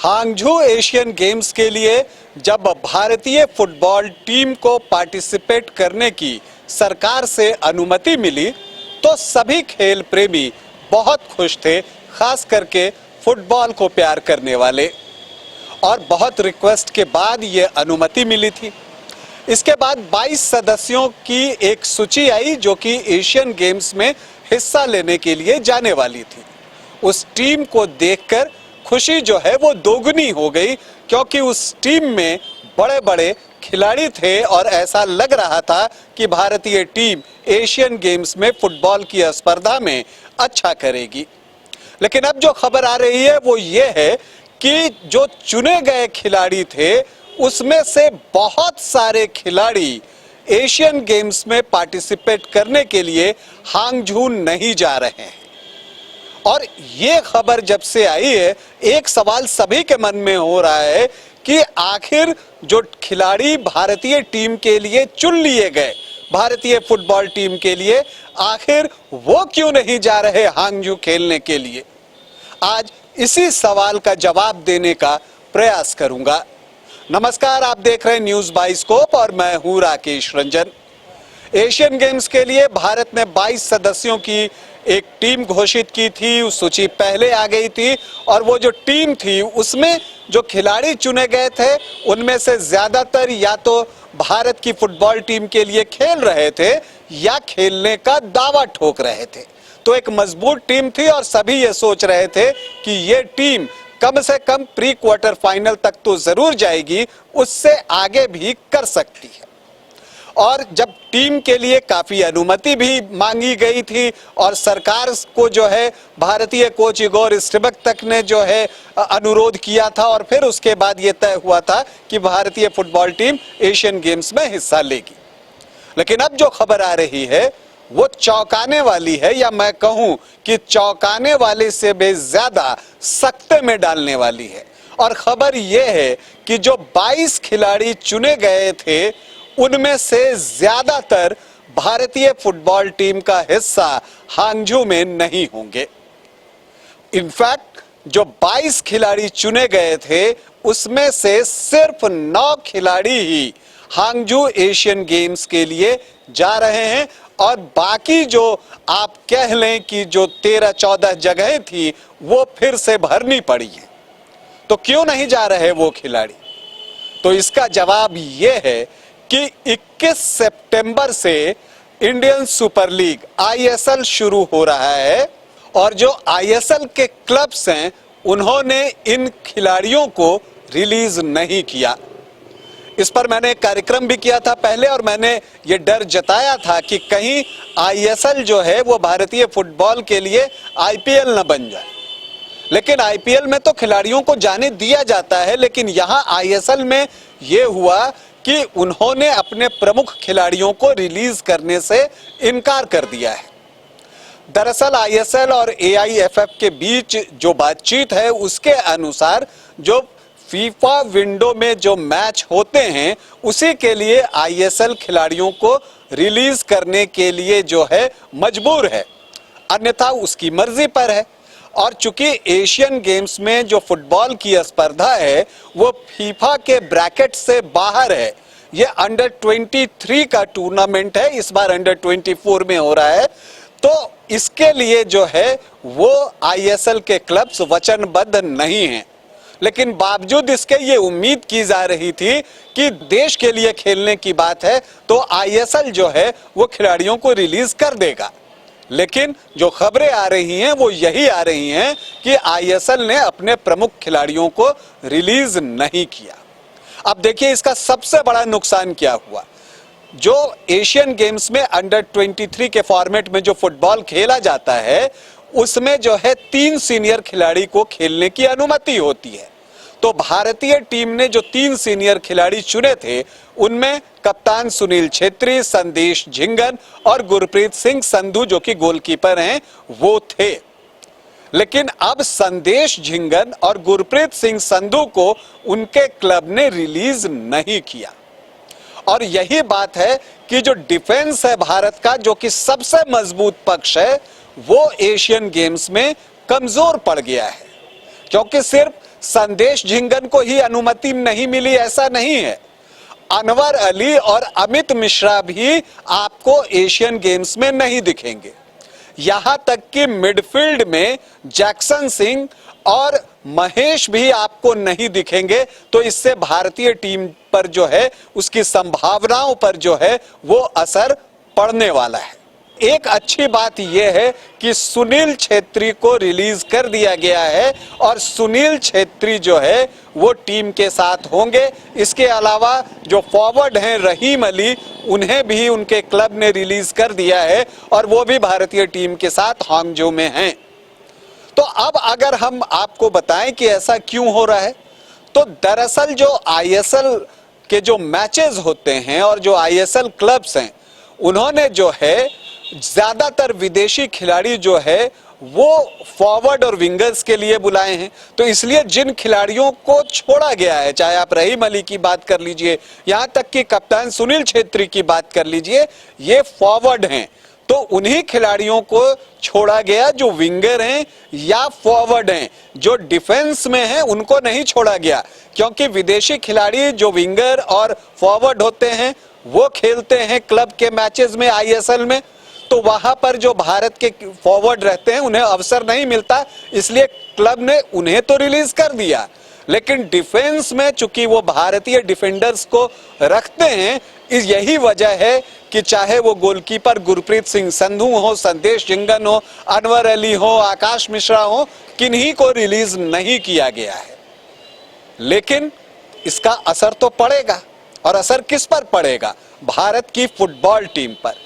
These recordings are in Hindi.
हांगझू एशियन गेम्स के लिए जब भारतीय फुटबॉल टीम को पार्टिसिपेट करने की सरकार से अनुमति मिली तो सभी खेल प्रेमी बहुत खुश थे, खास करके फुटबॉल को प्यार करने वाले। और बहुत रिक्वेस्ट के बाद ये अनुमति मिली थी। इसके बाद 22 सदस्यों की एक सूची आई जो कि एशियन गेम्स में हिस्सा लेने के लिए जाने वाली थी। उस टीम को देखकर खुशी जो है वो दोगुनी हो गई, क्योंकि उस टीम में बड़े बड़े खिलाड़ी थे और ऐसा लग रहा था कि भारतीय टीम एशियन गेम्स में फुटबॉल की स्पर्धा में अच्छा करेगी। लेकिन अब जो खबर आ रही है वो ये है कि जो चुने गए खिलाड़ी थे उसमें से बहुत सारे खिलाड़ी एशियन गेम्स में पार्टिसिपेट करने के लिए हांगझू नहीं जा रहे हैं। और ये खबर जब से आई है, एक सवाल सभी के मन में हो रहा है कि आखिर जो खिलाड़ी भारतीय टीम के लिए चुन लिए गए, भारतीय फुटबॉल टीम के लिए, आखिर वो क्यों नहीं जा रहे हांगझू खेलने के लिए। आज इसी सवाल का जवाब देने का प्रयास करूंगा। नमस्कार, आप देख रहे हैं न्यूज बाइस्कोप और मैं हूं राकेश रंजन। एशियन गेम्स के लिए भारत ने 22 सदस्यों की एक टीम घोषित की थी। उस सूची पहले आ गई थी और वो जो टीम थी उसमें जो खिलाड़ी चुने गए थे उनमें से ज्यादातर या तो भारत की फुटबॉल टीम के लिए खेल रहे थे या खेलने का दावा ठोक रहे थे। तो एक मजबूत टीम थी और सभी ये सोच रहे थे कि ये टीम कम से कम प्री क्वार्टर फाइनल तक तो जरूर जाएगी, उससे आगे भी कर सकती है। और जब टीम के लिए काफी अनुमति भी मांगी गई थी और सरकार को जो है भारतीय कोच इगोर स्टिबक ने जो है अनुरोध किया था और फिर उसके बाद ये तय हुआ था कि भारतीय फुटबॉल टीम एशियन गेम्स में हिस्सा लेगी। लेकिन अब जो खबर आ रही है वो चौंकाने वाली है, या मैं कहूं कि चौंकाने वाले से भी ज्यादा सख्ते में डालने वाली है। और खबर यह है कि जो 22 खिलाड़ी चुने गए थे उनमें से ज्यादातर भारतीय फुटबॉल टीम का हिस्सा हांगझू में नहीं होंगे। इनफैक्ट जो 22 खिलाड़ी चुने गए थे उसमें से सिर्फ 9 खिलाड़ी ही हांगझू एशियन गेम्स के लिए जा रहे हैं और बाकी जो आप कह लें कि जो 13-14 जगहें थी वो फिर से भरनी पड़ी है। तो क्यों नहीं जा रहे वो खिलाड़ी? तो इसका जवाब ये है कि 21 सितंबर से इंडियन सुपर लीग ISL शुरू हो रहा है और जो ISL के क्लब्स हैं उन्होंने इन खिलाड़ियों को रिलीज नहीं किया। इस पर मैंने एक कार्यक्रम भी किया था पहले और मैंने ये डर जताया था कि कहीं ISL जो है वो भारतीय फुटबॉल के लिए IPL न बन जाए। लेकिन IPL में तो खिलाड़ियों को जाने दिया जाता है, लेकिन यहाँ ISL में ये हुआ कि उन्होंने अपने प्रमुख खिलाड़ियों को रिलीज करने से इनकार कर दिया है। दरअसल ISL और AIFF के बीच जो बातचीत है उसके अनुसार जो फीफा विंडो में जो मैच होते हैं उसी के लिए ISL खिलाड़ियों को रिलीज करने के लिए जो है मजबूर है, अन्यथा उसकी मर्जी पर है। और चूंकि एशियन गेम्स में जो फुटबॉल की स्पर्धा है वो फीफा के ब्रैकेट से बाहर है। ये अंडर 23 का टूर्नामेंट है, इस बार अंडर 24 में हो रहा है। तो इसके लिए जो है वो ISL के क्लब्स वचनबद्ध नहीं हैं। लेकिन बावजूद इसके ये उम्मीद की जा रही थी कि देश के लिए खेलने की बात है तो ISL जो है वो खिलाड़ियों को रिलीज कर देगा। लेकिन जो खबरें आ रही हैं वो यही आ रही हैं कि ISL ने अपने प्रमुख खिलाड़ियों को रिलीज नहीं किया। अब देखिए इसका सबसे बड़ा नुकसान क्या हुआ। जो एशियन गेम्स में अंडर 23 के फॉर्मेट में जो फुटबॉल खेला जाता है उसमें जो है 3 सीनियर खिलाड़ी को खेलने की अनुमति होती है। तो भारतीय टीम ने जो 3 सीनियर खिलाड़ी चुने थे उनमें कप्तान सुनील छेत्री, संदेश झिंगन और गुरप्रीत सिंह संधू जो कि गोलकीपर हैं वो थे। लेकिन अब संदेश झिंगन और गुरप्रीत सिंह संधू को उनके क्लब ने रिलीज नहीं किया। और यही बात है कि जो डिफेंस है भारत का, जो कि सबसे मजबूत पक्ष है, वो एशियन गेम्स में कमजोर पड़ गया है, क्योंकि सिर्फ संदेश झिंगन को ही अनुमति नहीं मिली ऐसा नहीं है। अनवर अली और अमित मिश्रा भी आपको एशियन गेम्स में नहीं दिखेंगे। यहां तक कि मिडफील्ड में जैक्सन सिंह और महेश भी आपको नहीं दिखेंगे। तो इससे भारतीय टीम पर जो है उसकी संभावनाओं पर जो है वो असर पड़ने वाला है। एक अच्छी बात यह है कि सुनील छेत्री को रिलीज कर दिया गया है और सुनील छेत्री जो है वो टीम के साथ होंगे। इसके अलावा जो फॉरवर्ड हैं रहीम अली, उन्हें भी उनके क्लब ने रिलीज कर दिया है और वो भी भारतीय टीम के साथ हांगझो में हैं। तो अब अगर हम आपको बताएं कि ऐसा क्यों हो रहा है, तो दरअसल जो आईएसएल के जो मैचेस होते हैं और जो आईएसएल क्लब्स हैं, उन्होंने जो है ज्यादातर विदेशी खिलाड़ी जो है वो फॉरवर्ड और विंगर्स के लिए बुलाए हैं। तो इसलिए जिन खिलाड़ियों को छोड़ा गया है, चाहे आप रहीम अली की बात कर लीजिए, यहां तक कि कप्तान सुनील छेत्री की बात कर लीजिए, ये फॉरवर्ड हैं। तो उन्हीं खिलाड़ियों को छोड़ा गया जो विंगर हैं या फॉरवर्ड हैं। जो डिफेंस में हैं उनको नहीं छोड़ा गया, क्योंकि विदेशी खिलाड़ी जो विंगर और फॉरवर्ड होते हैं वो खेलते हैं क्लब के मैचेस में, आईएसएल में। तो वहां पर जो भारत के फॉरवर्ड रहते हैं उन्हें अवसर नहीं मिलता, इसलिए क्लब ने उन्हें तो रिलीज कर दिया। लेकिन डिफेंस में चूंकि वो भारतीय डिफेंडर्स को रखते हैं, यही वजह है कि चाहे वो गोलकीपर गुरप्रीत सिंह संधू हो, संदेश झिंगन हो, अनवर अली हो, आकाश मिश्रा हो, किन्हीं को रिलीज नहीं किया गया है। लेकिन इसका असर तो पड़ेगा, और असर किस पर पड़ेगा? भारत की फुटबॉल टीम पर।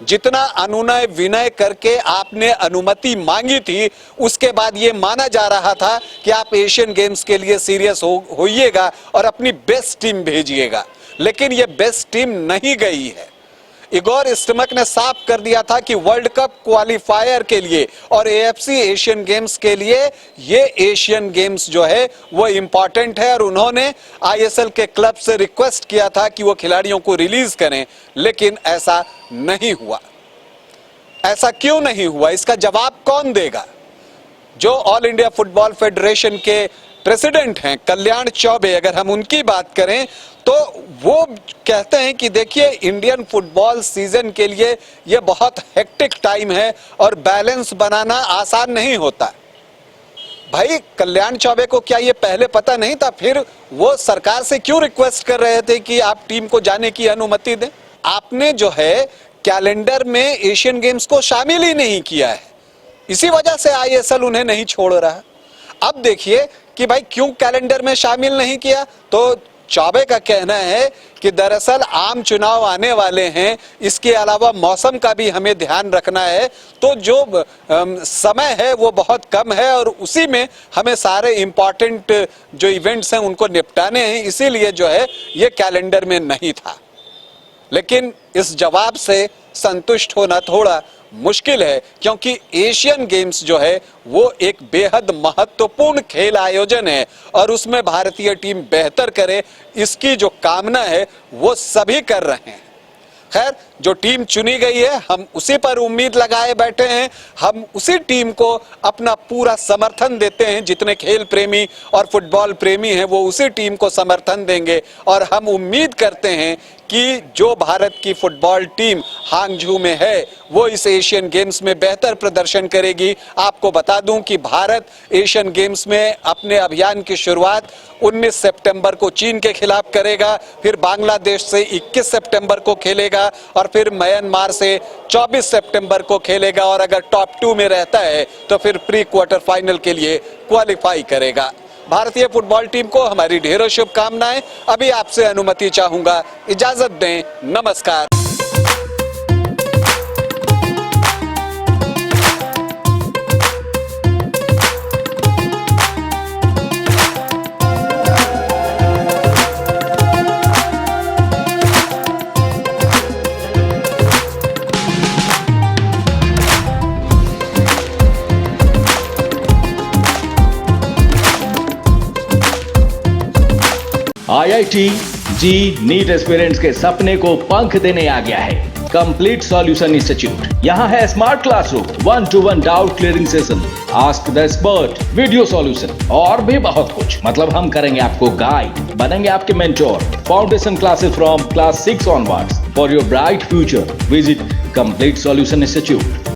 जितना अनुनय विनय करके आपने अनुमति मांगी थी, उसके बाद ये माना जा रहा था कि आप एशियन गेम्स के लिए सीरियस होइएगा और अपनी बेस्ट टीम भेजिएगा, लेकिन ये बेस्ट टीम नहीं गई है। इगोर स्टिमक ने साफ कर दिया था कि वर्ल्ड कप क्वालिफायर के लिए और एएफसी एशियन गेम्स के लिए ये एशियन गेम्स जो है वो इंपॉर्टेंट है, और उन्होंने आईएसएल के क्लब से रिक्वेस्ट किया था कि वो खिलाड़ियों को रिलीज करें, लेकिन ऐसा नहीं हुआ। ऐसा क्यों नहीं हुआ, इसका जवाब कौन देगा? जो ऑल इंडिया फुटबॉल फेडरेशन के प्रेसिडेंट हैं कल्याण चौबे, अगर हम उनकी बात करें तो वो कहते हैं कि देखिए, इंडियन फुटबॉल सीजन के लिए ये बहुत हेक्टिक टाइम है और बैलेंस बनाना आसान नहीं होता। भाई, कल्याण चौबे को क्या ये पहले पता नहीं था? फिर वो सरकार से क्यों रिक्वेस्ट कर रहे थे कि आप टीम को जाने की अनुमति दें? आपने जो है कैलेंडर में एशियन गेम्स को शामिल ही नहीं किया है, इसी वजह से आईएसएल उन्हें नहीं छोड़ रहा। अब देखिए कि भाई क्यों कैलेंडर में शामिल नहीं किया, तो चौबे का कहना है कि दरअसल आम चुनाव आने वाले हैं, इसके अलावा मौसम का भी हमें ध्यान रखना है, तो जो समय है वो बहुत कम है और उसी में हमें सारे इंपॉर्टेंट जो इवेंट्स हैं उनको निपटाने हैं, इसीलिए जो है ये कैलेंडर में नहीं था। लेकिन इस जवाब से संतुष्ट होना थोड़ा मुश्किल है, क्योंकि एशियन गेम्स जो है वो एक बेहद महत्वपूर्ण खेल आयोजन है और उसमें भारतीय टीम बेहतर करे, इसकी जो कामना है वो सभी कर रहे हैं। खैर, जो टीम चुनी गई है हम उसी पर उम्मीद लगाए बैठे हैं, हम उसी टीम को अपना पूरा समर्थन देते हैं। जितने खेल प्रेमी और फुटबॉल प्रेमी हैं वो उसी टीम को समर्थन देंगे और हम उम्मीद करते हैं कि जो भारत की फुटबॉल टीम हांगझू में है वो इस एशियन गेम्स में बेहतर प्रदर्शन करेगी। आपको बता दूं कि भारत एशियन गेम्स में अपने अभियान की शुरुआत 19 सितंबर को चीन के खिलाफ करेगा, फिर बांग्लादेश से 21 सितंबर को खेलेगा और फिर म्यांमार से 24 सितंबर को खेलेगा, और अगर टॉप 2 में रहता है तो फिर प्री क्वार्टर फाइनल के लिए क्वालिफाई करेगा। भारतीय फुटबॉल टीम को हमारी ढेरों शुभकामनाएं। अभी आपसे अनुमति चाहूंगा, इजाजत दें, नमस्कार। IIT जी नीट एस्पिरेंट्स के सपने को पंख देने आ गया है। Complete solution institute. यहाँ है smart classroom, 1-to-1 doubt clearing session, ask the expert, video solution और भी बहुत कुछ। मतलब हम करेंगे आपको गाइड, बनेंगे आपके mentor. Foundation classes from class 6 onwards for your bright future. Visit complete solution institute.